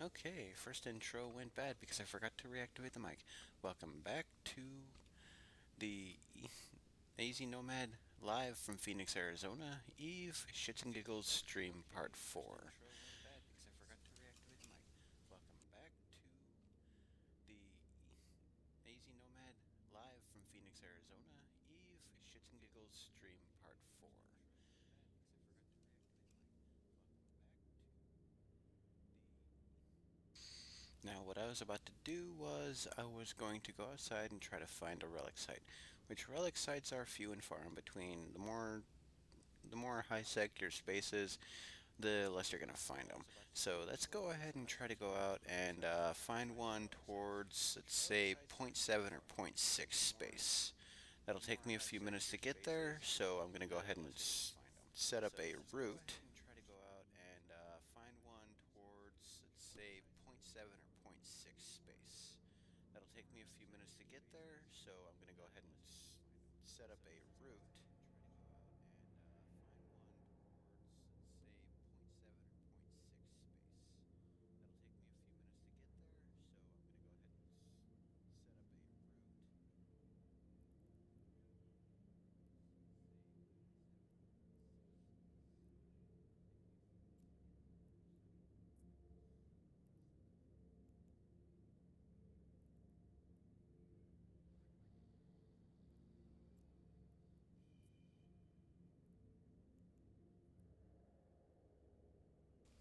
Okay, first intro went bad because I forgot to reactivate the mic. Welcome back to the AZNomad live from Phoenix, Arizona. Eve Shits and Giggles stream part 4. Welcome back to the AZNomad live from Phoenix, Arizona. Eve Shits and Giggles stream part 4. Now, what I was about to do was I was going to go outside and try to find a relic site, which relic sites are few and far in between. The more high-sec your space is, the less you're gonna find them. So let's go ahead and try to go out and find one towards, let's say, point 0.7 or point 0.6 space. That'll take me a few minutes to get there, so I'm gonna go ahead and set up a route. Find one towards, let's say, point 0.7 or point 0.6 space. That'll take me a few minutes to get there, so I'm gonna go ahead and set up a route.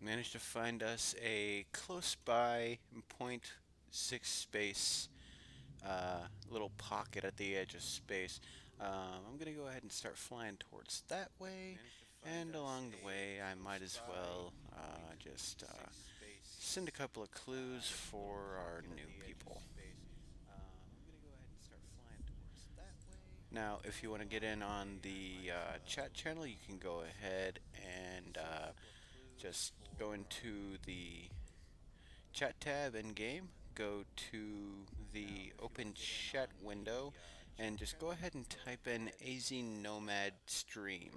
Managed to find us a close by point 0.6 space little pocket at the edge of space. I'm gonna go ahead and start flying towards that way, and along the way I might as well just send a couple of clues for our new people. Now, if you want to get in on the chat channel, you can go ahead and just go into the chat tab in game, go to the open chat window, and just go ahead and type in AZNomad stream,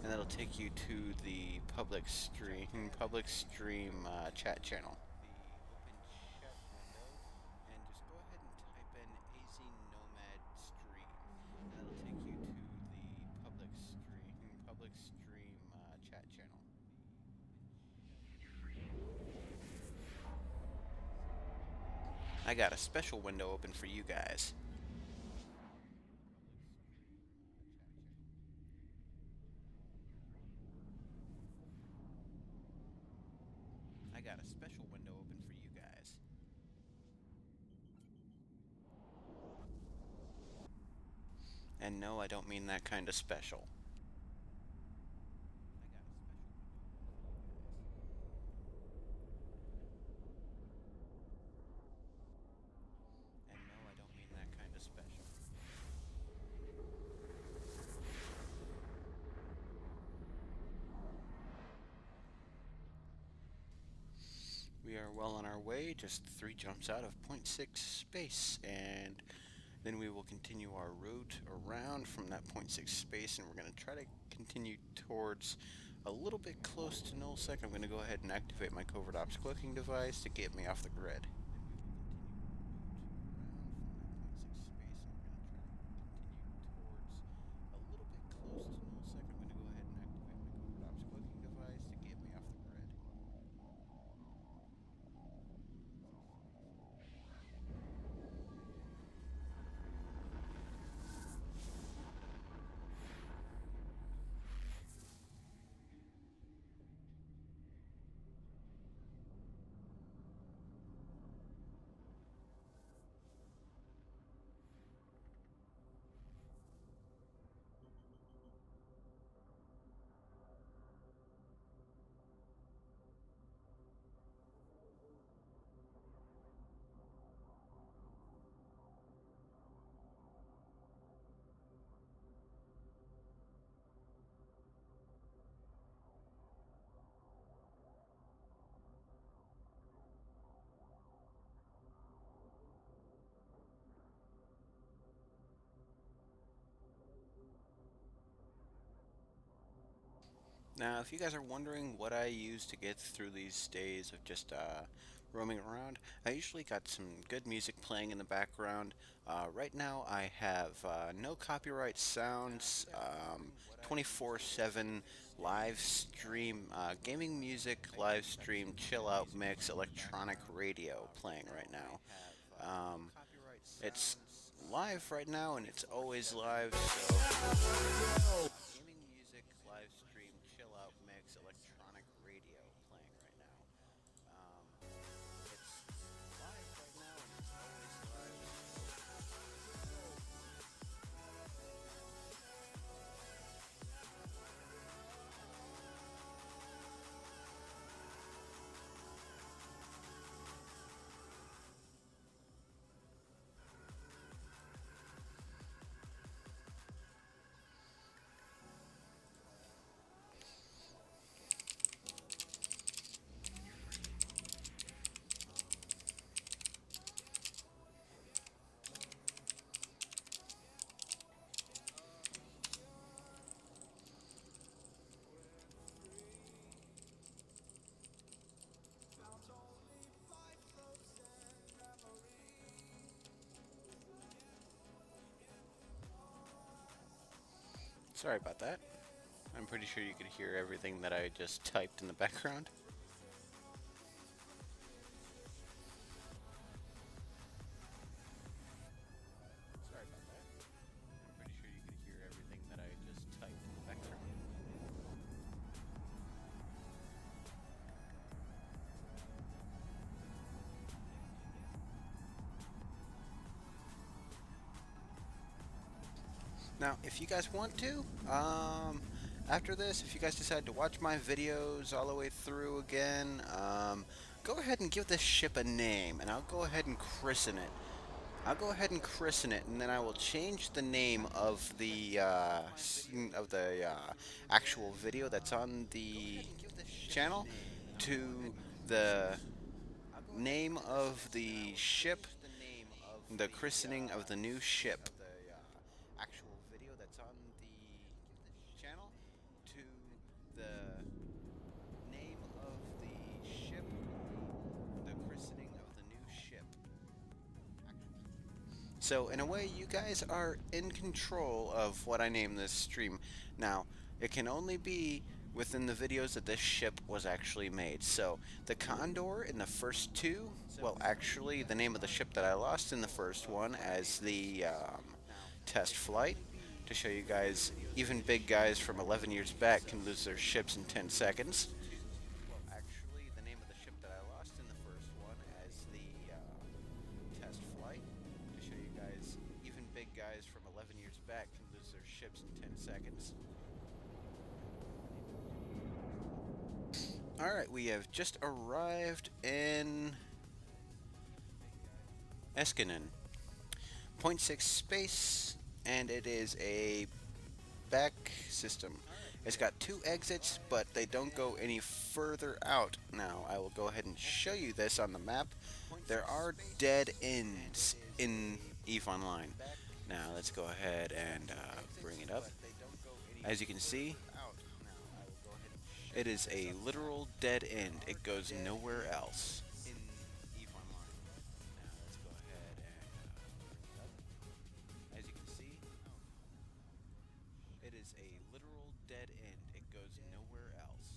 and that'll take you to the public stream chat channel. Chat channel. I got a special window open for you guys. I got a special window open for you guys. And no, I don't mean that kind of special. And no, I don't mean that kind of special. We are well on our way, just 3 jumps out of point 0.6 space, and then we will continue our route around from that point 0.6 space, and we're going to try to continue towards a little bit close to nullsec. I'm going to go ahead and activate my covert ops cloaking device to get me off the grid. Now, if you guys are wondering what I use to get through these days of just roaming around. I usually got some good music playing in the background. Right now, I have no copyright sounds, 24/7 live stream, gaming music, live stream, chill out mix, electronic radio playing right now. It's live right now and it's always live, so gaming music, live stream, chill out mix, electronic radio playing right now. It's live right now and it's always live. Sorry about that. I'm pretty sure you could hear everything that I just typed in the background. Sorry about that. I'm pretty sure you could hear everything that I just typed in the background. Now, if you guys want to, after this, if you guys decide to watch my videos all the way through again, go ahead and give this ship a name, and I'll go ahead and christen it. I'll go ahead and christen it, and then I will change the name of the actual video that's on the channel to the name of the ship, the christening of the new ship. Actual video that's on the channel to the name of the ship, the christening of the new ship. So in a way, you guys are in control of what I name this stream. Now, it can only be within the videos that this ship was actually made. So the Condor in the first two, well, actually, the name of the ship that I lost in the first one as the test flight, to show you guys, even big guys from 11 years back can lose their ships in 10 seconds. Well, actually, the name of the ship that I lost in the first one as the test flight, to show you guys, even big guys from 11 years back can lose their ships in 10 seconds. Alright, we have just arrived in Eskinen. Point 0.6 space, and it is a back system. It's got two exits, but they don't go any further out. Now, I will go ahead and show you this on the map. There are dead ends in EVE Online. Now, let's go ahead and bring it up. As you can see, it is a literal dead end. It goes nowhere else. As you can see, it is a literal dead end. It goes nowhere else.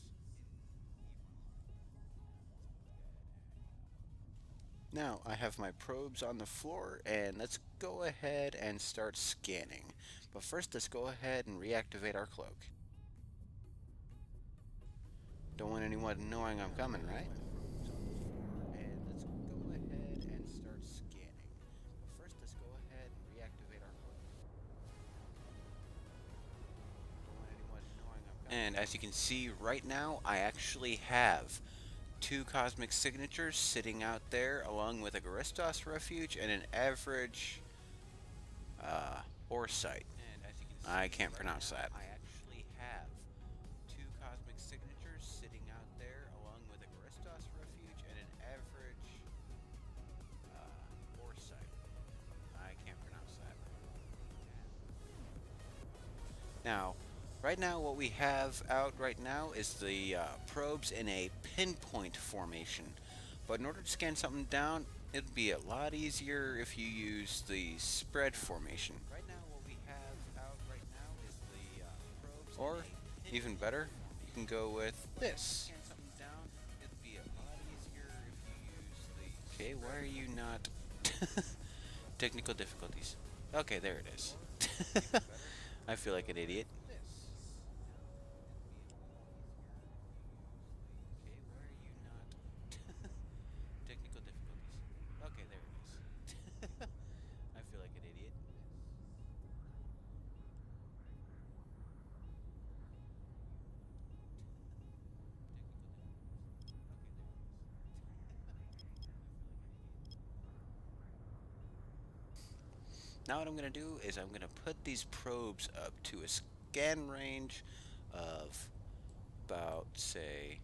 Now, I have my probes on the floor, and let's go ahead and start scanning. But first, let's go ahead and reactivate our cloak. Don't want anyone knowing I'm coming, right? And let's go ahead and start scanning. But first, let's go ahead and reactivate our cloak. Don't want anyone knowing I'm coming. And as you can see right now, I actually have two cosmic signatures sitting out there, along with a Garistos refuge and an average ore site. I can't pronounce that. I actually have two cosmic signatures sitting out there, along with a Garistos refuge and an average ore site. I can't pronounce that. Now, right now, what we have out right now is the probes in a pinpoint formation. But in order to scan something down, it'd be a lot easier if you use the spread formation. Right now, what we have out right now is the probes in Or, a even pinpoint better, you can formation. go with But in order to this. scan something down, it'd be a lot easier if you use the Okay, why spread are you formation. not... Technical difficulties. Okay, there it is. Or, even better, I you feel can like go an with idiot. this. It'd be a lot easier if you use the Okay, why are you spread not... formation. Technical difficulties. Okay, there it is. I feel like an idiot. Technical difficulties. Okay, there it is. I feel like an idiot. Now what I'm going to do is I'm going to put these probes up to a scan range of about, say,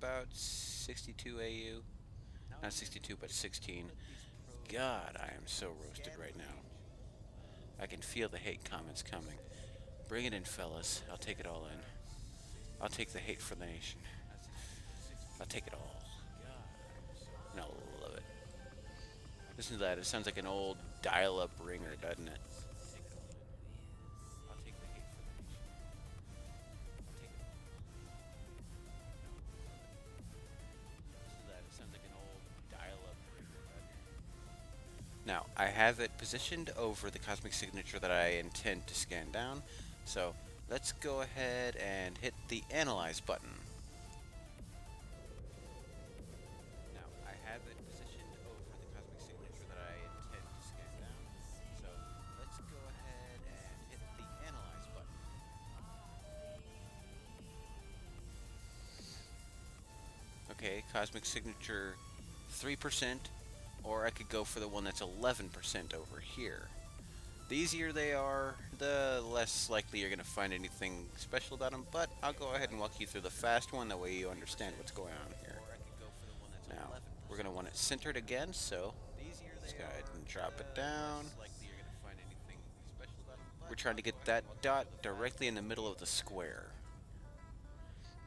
about 62 AU. Now what Not I'm going to do 62, but is I'm going to 16. put these probes up God, I to am a so roasted scan right now. range I can of feel the hate comments about, coming. say, Bring it in, fellas. I'll take it all in. about I'll 62 take the hate AU. for the nation. Not 62, but I'll 16. take it all. God, I am so And I'll roasted. love it. I can Listen to feel that. the It hate sounds like an comments old coming. dial-up Bring ringer, it in, doesn't it? fellas. I'll take it all in. I'll take the hate for the nation. I'll take it all. And I'll love it. Listen to that. It sounds like an old dial-up ringer, doesn't it? Now, I have it positioned over the cosmic signature that I intend to scan down. So, let's go ahead and hit the Analyze button. Now, I have it positioned over the cosmic signature that I intend to scan down. So, let's go ahead and hit the Analyze button. Okay, cosmic signature 3%, or I could go for the one that's 11% over here. The easier they are, the less likely you're going to find anything special about them, but I'll Okay, go ahead and walk cosmic you through the signature fast one, that way you understand 3%, what's going on here. or I could go for the one that's Now, we're going 11% to want it over centered here. again, so The easier let's they go ahead are, and drop it the down. less likely you're going to find anything special about them, We're but trying to I'll go get ahead that and walk you dot through the fast directly in one, the that way middle you of the understand. square.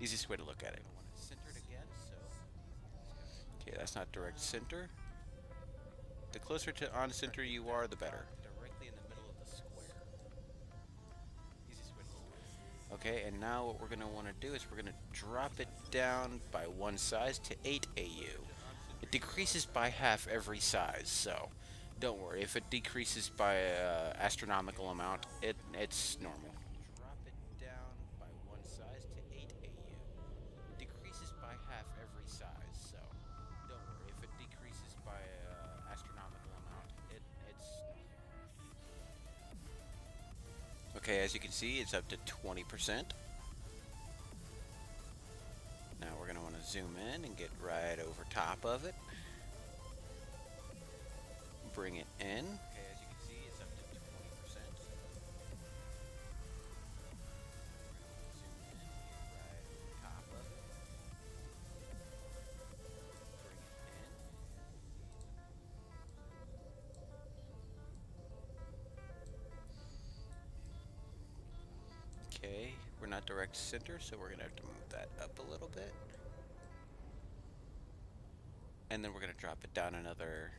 Easiest way to look at We're it. going to want it centered again, so let's go ahead and Okay, drop that's it not direct down. center. The closer to on We're trying center to get you that are, the dot better. directly in the middle of the square. Easiest way to look at it. Okay, and now what we're going to want to do is we're going to drop it down by one size to 8 The closer AU. to on center It you are, decreases the by better. half every size, so don't worry. If it decreases by an astronomical Okay, and amount, now what we're going to want to it's do is we're normal. going to drop it down by one size to 8 AU. It decreases by half every size, so don't worry. If it decreases by an astronomical amount, it's normal. Okay, as you can see, it's up to 20%. Now we're going to want to zoom in and get right over top of it. Bring it in. Okay, as you can see, it's up to 20%. Now we're going to want to zoom in and get right over top of it. Bring it in. Okay, we're not direct center, so we're going to have to move that up a little bit. And then we're going to drop it down another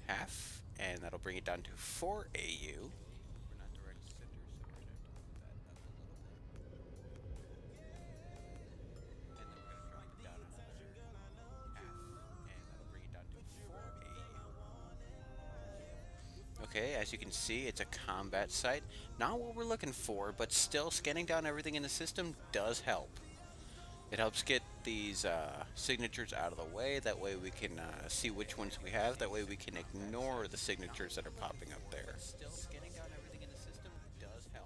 half, and that'll bring it down to 4 AU. Okay, we're not direct center, so we're going to have to move that up a little bit. And then we're going to drop it down another half, and that'll bring it down to 4 AU. Okay, as you can see, it's a combat site. Not what we're looking for, but still scanning down everything in the system does help. It helps get these signatures out of the way. That way we can see which ones we As you can have. That see, way it's we a can combat ignore site. the Not signatures what that are we're looking popping up for, there. but still scanning down everything in the system does help.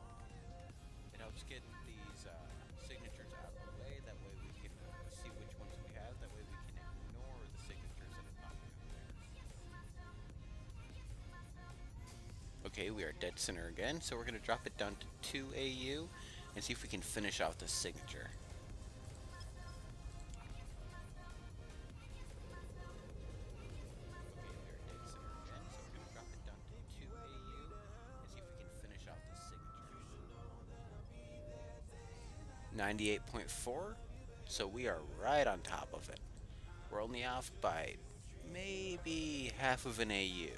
It helps get these signatures out of the way. That way we can see which ones we have. That way we can ignore the signatures that are popping up there. Okay, we are dead center again, so we're going to drop it down to 2 AU and see if we can finish off the signature. Okay, we are dead center again, so we're going to drop it down to 2 AU and see if we can finish off the signatures. 98.4, so we are right on top of it. We're only off by maybe half of an AU.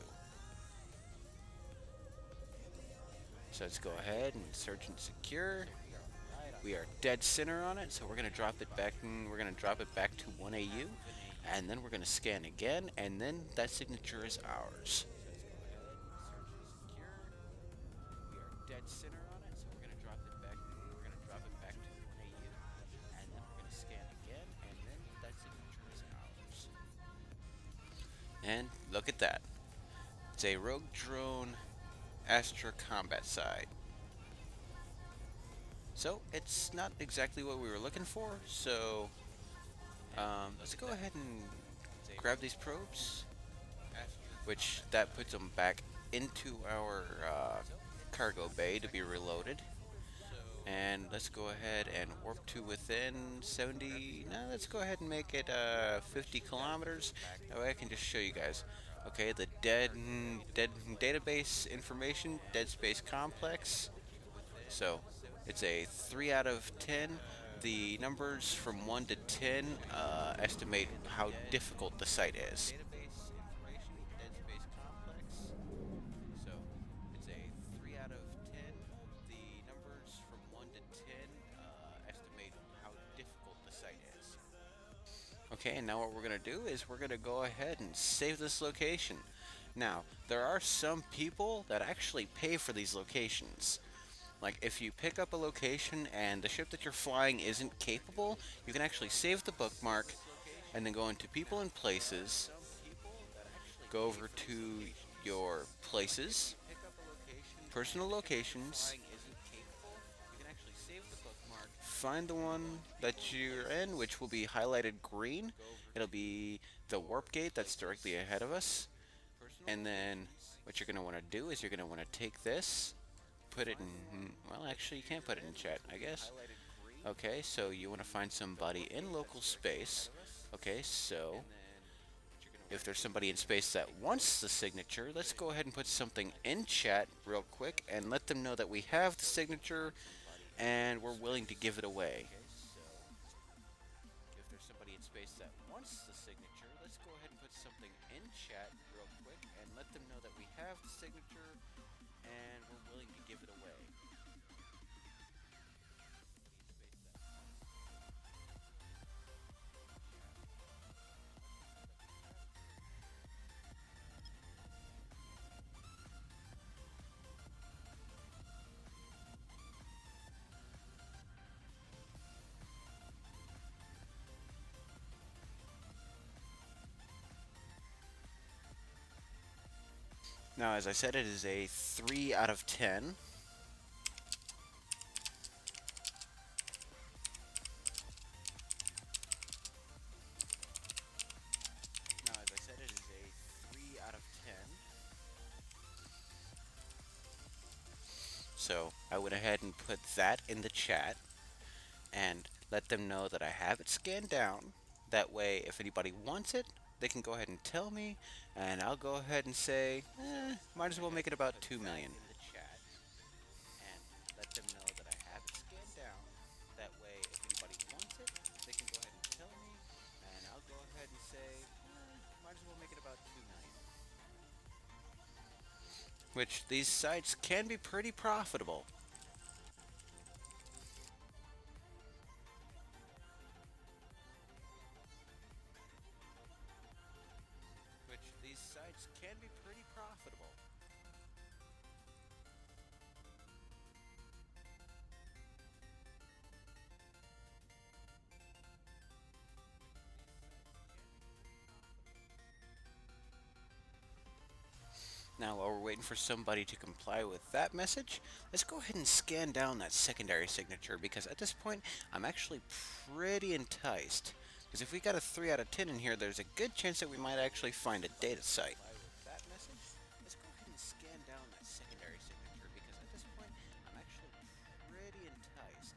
So let's go ahead and search and secure. We are dead center on it, so we're gonna drop it back. We're gonna drop it back to 1 AU, and then we're gonna scan again, and then that signature is ours. We are dead center on it, so we're gonna drop it back. We're gonna drop it back to 1 AU, and then we're gonna scan again, and then that signature is ours. And look at that. It's a Rogue Drone Astra combat side. So it's not exactly what we were looking for. So let's go ahead and grab these probes, which that puts them back into our cargo bay to be reloaded. And let's go ahead and warp to within 70. No, let's go ahead and make it 50 kilometers. That way I can just show you guys. Okay, the dead database information, dead space complex. So it's a 3 out of 10. The numbers from 1 to 10 estimate how difficult the site is. So it's a 3 out of 10. The numbers from 1 to 10 estimate how difficult the site is. Okay, and now what we're going to do is we're going to go ahead and save this location. Now, there are some people that actually pay for these locations. Like, if you pick up a location and the ship that you're flying isn't capable, you can actually save the bookmark and then go into People and Places, go over to your Places, Personal Locations, find the one that you're in, which will be highlighted green. It'll be the warp gate that's directly ahead of us. And then what you're going to want to do is you're going to want to take this, put it in, well, actually, you can't put it in chat, I guess. Okay, so you want to find somebody in local space. Okay, so if there's somebody in space that wants the signature, let's go ahead and put something in chat real quick and let them know that we have the signature and we're willing to give it away. If there's somebody in space that wants the signature, let's go ahead and put something in chat real quick and let them know that we have the signature and we're willing to give it away. Now, as I said, it is a 3 out of 10. Now, as I said, it is a 3 out of 10. So I went ahead and put that in the chat and let them know that I have it scanned down. That way, if anybody wants it, they can go ahead and tell me, and I'll go ahead and say, might as well make it about 2 million. And let them know that I have it scanned down. That way, if anybody wants it, they can go ahead and tell me, and I'll go ahead and say, might as well make it about 2 million. Which these sites can be pretty profitable. Which these sites can be pretty profitable. Now, while we're waiting for somebody to comply with that message, let's go ahead and scan down that secondary signature because at this point, I'm actually pretty enticed. Because if we got a 3 out of 10 in here, there's a good chance that we might actually find a data site. That message, let's go ahead and scan down that secondary signature because at this point, I'm actually pretty enticed.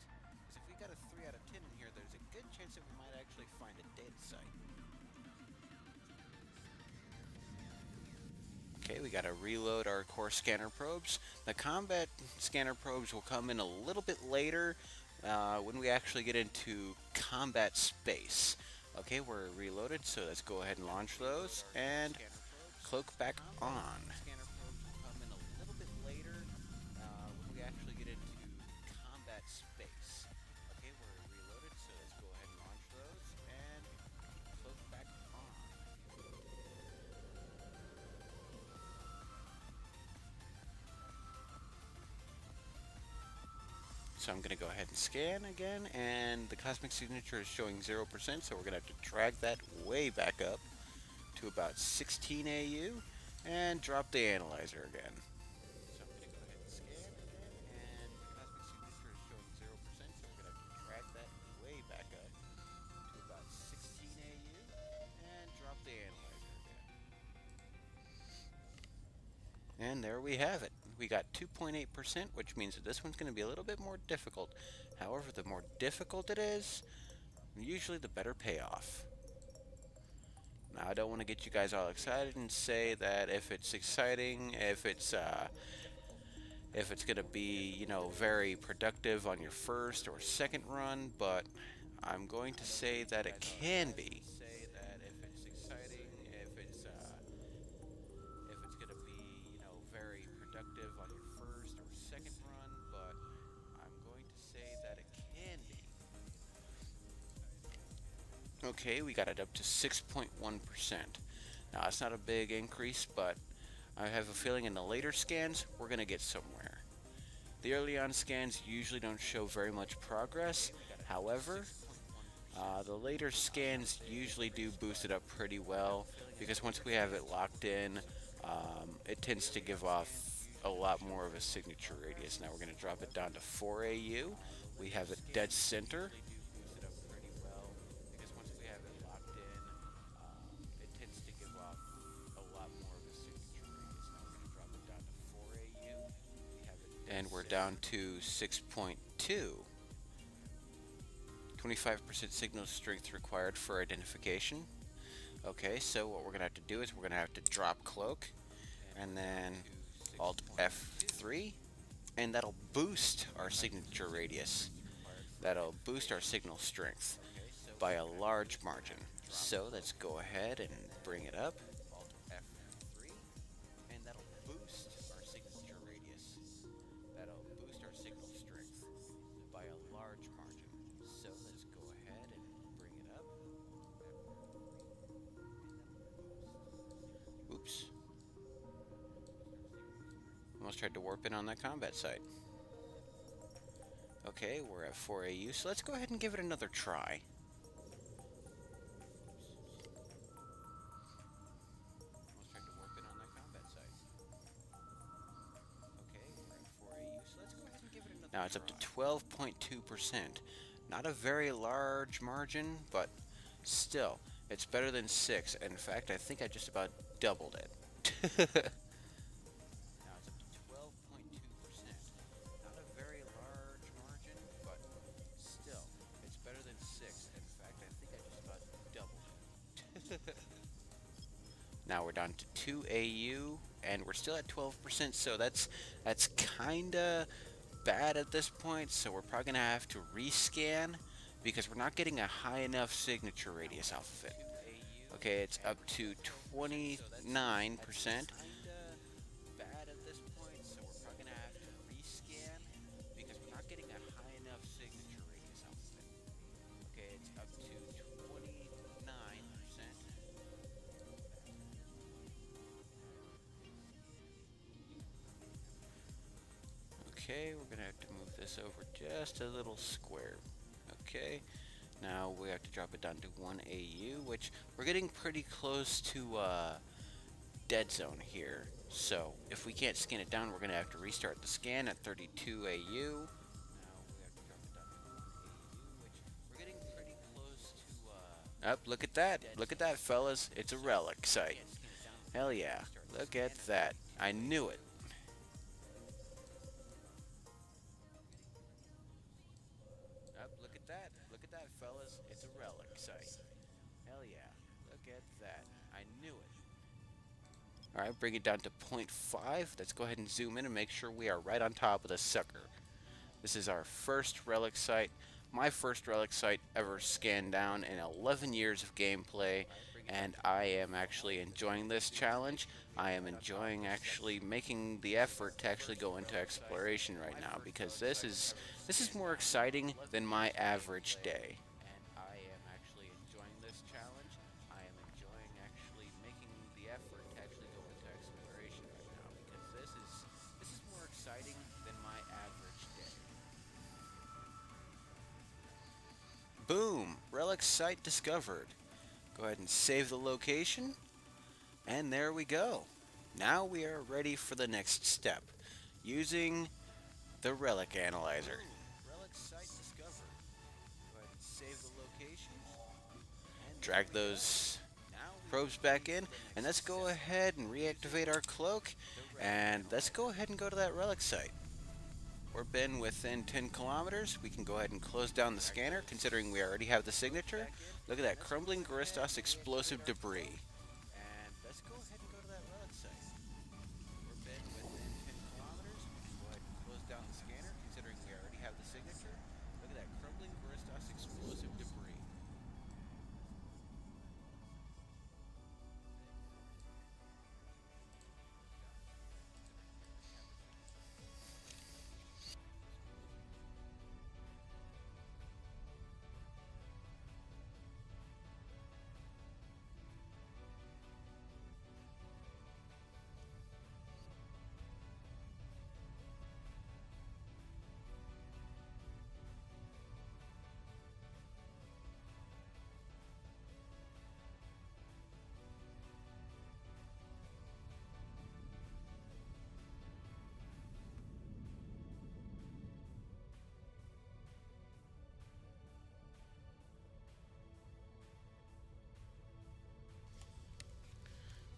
Because if we got a 3 out of 10 in here, there's a good chance that we might actually find a data site. Okay, we gotta reload our core scanner probes. The combat scanner probes will come in a little bit later when we actually get into combat space. Okay, we're reloaded, so let's go ahead and launch These those are new and scanner probes. cloak back Combat on. scanner probes will come in a little bit later when we actually get into combat space. Okay, we're reloaded, so let's go ahead and launch those and cloak back on. So I'm going to go ahead and scan again, and the cosmic signature is showing 0%, so we're going to have to drag that way back up to about 16 AU and drop the analyzer again. So I'm going to go ahead and scan again, and the cosmic signature is showing 0%, so we're going to have to drag that way back up to about 16 AU and drop the analyzer again. And there we have it. We got 2.8%, which means that this one's going to be a little bit more difficult. However, the more difficult it is, usually the better payoff. Now, I don't want to get you guys all excited and say that if it's exciting, if it's going to be, very productive on your first or second run, but I'm going to I don't want to say get you that it guys all can excited be. and say that if it's exciting, If it's going to be, very productive on your first or second run, but I'm going to say that it can be. Okay, we got it up to 6.1%. Now, that's not a big increase, but I have a feeling in the later scans, we're going to get somewhere. The early on scans usually don't show very much progress. Okay, we got it up to However, 6.1%. the later Now, it's not a scans big usually do increase, boost but it up pretty I have well a feeling in the because once later we have it scans, we're locked going to get in, somewhere. it The tends to early on give scans off a usually don't lot show more of a very much signature radius. Now progress. we're going to drop it down to However, 4 AU. the We later have it dead scans center. usually do boost it up pretty well because once we have it locked in, it tends to give off a lot more of a signature radius. Now we're going to drop it down to 4 AU. We have it dead And we're center. down to 6.2. 25% signal strength required for identification. Okay, so what we're going to have to do is we're going to have to drop cloak And and we're down then to Alt 6.2. F3, and that'll boost our 25% signature signal radius. strength required for That'll boost our identification. signal strength Okay, so by what a we're gonna have to do large is we're gonna margin. have to drop So let's cloak go ahead and and then bring it up. Alt F3, And that'll boost our signature radius. That'll boost our signal strength by a large margin. So let's go ahead and bring it up. Alt F3, and that'll Oops. boost our signal strength. Almost tried to warp in on that combat site. Okay, we're at 4 AU, so let's go ahead and give it another try. Oops. Almost tried to warp in on that combat site. Okay, we're at 4 AU, so let's go ahead and give it another try. Now it's up to 12.2%. Not a very large margin, but still, it's better than 6. In fact, I think I just about doubled it. Now it's up to 12.2%. Not a very large margin, but still, it's better than 6. In fact, I think I just about doubled it. Now we're down to 2 AU, and we're still at 12%, so that's kinda bad at this point, so we're probably gonna have to rescan because we're not getting a high enough signature Now we're radius at off of it. 2 AU, Okay, it's and up we're still to at 12%, so that's 29%. kinda Bad at this point, so we're probably gonna have to rescan because we're not getting a high enough signature radius off of it. Okay, it's up to 29%. Okay, we're gonna have to move this over just a little square. Okay, now we have to drop it down to 1 AU, which we're getting pretty close to dead zone here. So if we can't scan it down, we're gonna have to restart the scan at 32 AU. Now we have to drop it down to 1 AU, which we're getting pretty close to Up, look at that. dead Look at zone. that, fellas. It's a So relic if we site. can't scan it down, we're gonna Hell have to yeah. restart the Look at scan at that. I 32 knew it. AU. Up, look at that. Look at that, fellas. It's a relic site. Hell yeah. Look at that. I knew it. Alright, bring it down to 0.5. Let's go ahead and zoom in and make sure we are right on top of the sucker. This is our first relic site. my first relic site ever scanned down in 11 years of gameplay, and I am actually enjoying this challenge. I am enjoying actually making the effort to actually go into exploration right now because this is more exciting than my average day. And I am actually enjoying this challenge. I am enjoying actually making the effort to actually go into exploration right now because this is more exciting than my average day. Boom! Relic site discovered. Go ahead and save the location, and there we go. Now we are ready for the next step, using the relic analyzer. Boom! Relic site discovered. Go ahead and save the location, and drag those probes back in, and let's go ahead and reactivate our cloak, and let's go ahead and go to that relic site. We're been within 10 kilometers. We can go ahead and close down the scanner, considering we already have the signature. Look at that crumbling Garistos explosive debris. And let's go ahead and go to that relic site. We're been within 10 kilometers. We can go ahead and close down the scanner, considering we already have the signature. Look at that crumbling Garistos explosive debris.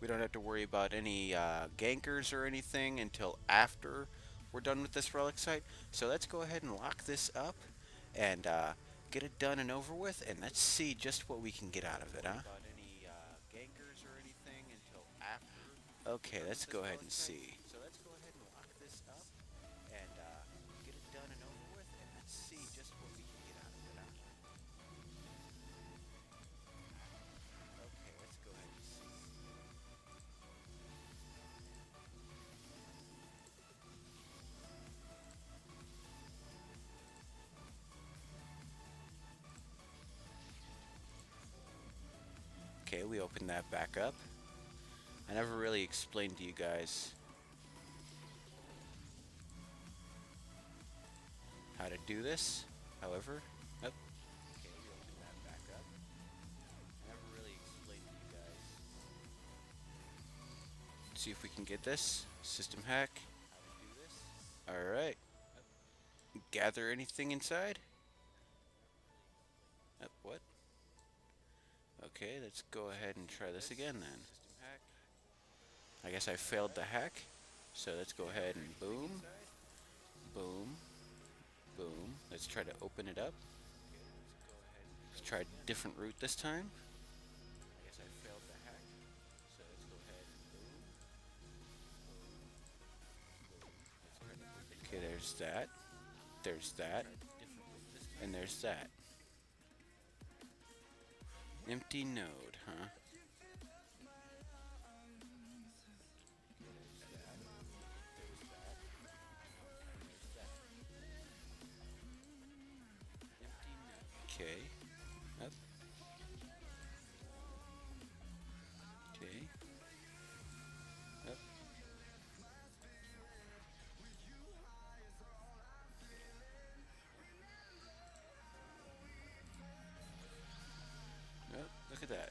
We don't have to worry about any gankers or anything until after we're done with this relic site. So let's go ahead and lock this up and get it done and over with, and let's see just what we can get out of it, huh? About any gankers or anything until after. Okay, let's go ahead and see. So let's go ahead and lock this up and get it done and over with, and let's see just what we can get out of it, huh? Okay, let's go ahead and see. Okay, we open that back up. I never really explained to you guys how to do this. However, oh, okay, we open that back up. I never really explained to you guys. Let's see if we can get this. System hack. How to do this. Alright. Gather anything inside. What? Okay, let's go ahead and try this again then. System hack. I guess I failed the hack. So let's go ahead and boom. Boom. Boom. Let's try to open it up. Let's try a different route this time. I guess I failed the hack. So let's go ahead and boom. Okay, there's that. There's that. And there's that. Empty node, huh? Okay. Up. Okay. Up. Oh, look at that.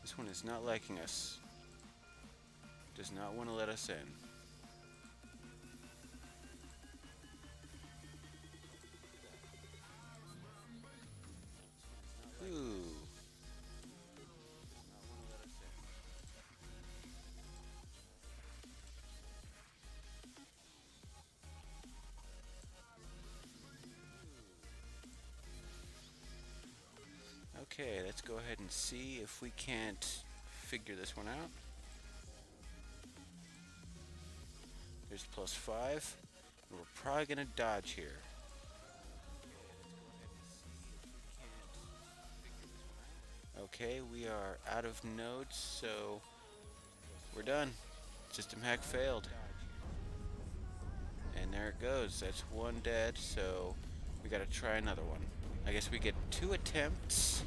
This one is not liking us. Does not want to let us in. Ooh. Okay, let's go ahead and see if we can't figure this one out. There's +5. We're probably gonna dodge here. Okay, we are out of nodes, so we're done. System hack failed. And there it goes. That's one dead, so we gotta try another one. I guess we get 2 attempts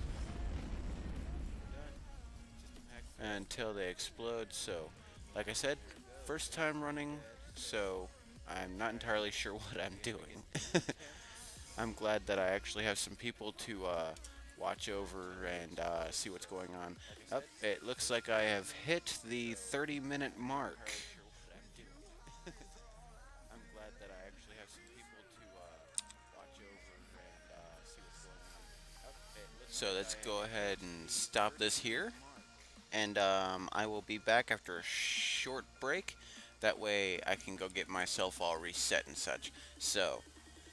until they explode, so like I said, first time running, so I'm not entirely sure what I'm doing. I'm glad that I actually have some people to watch over and see what's going on. Up, it looks like I have hit the 30-minute mark. I'm glad that I actually have some people to watch over and see what's going on. So let's go ahead and stop this here, and I will be back after a short break. That way I can go get myself all reset and such. So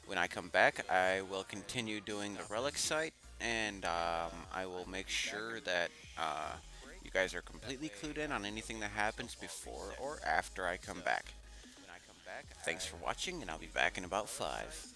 when I come back, I will continue doing the relic site, and I will make sure that you guys are completely clued in on anything that happens before or after I come back. Thanks for watching, and I'll be back in about 5.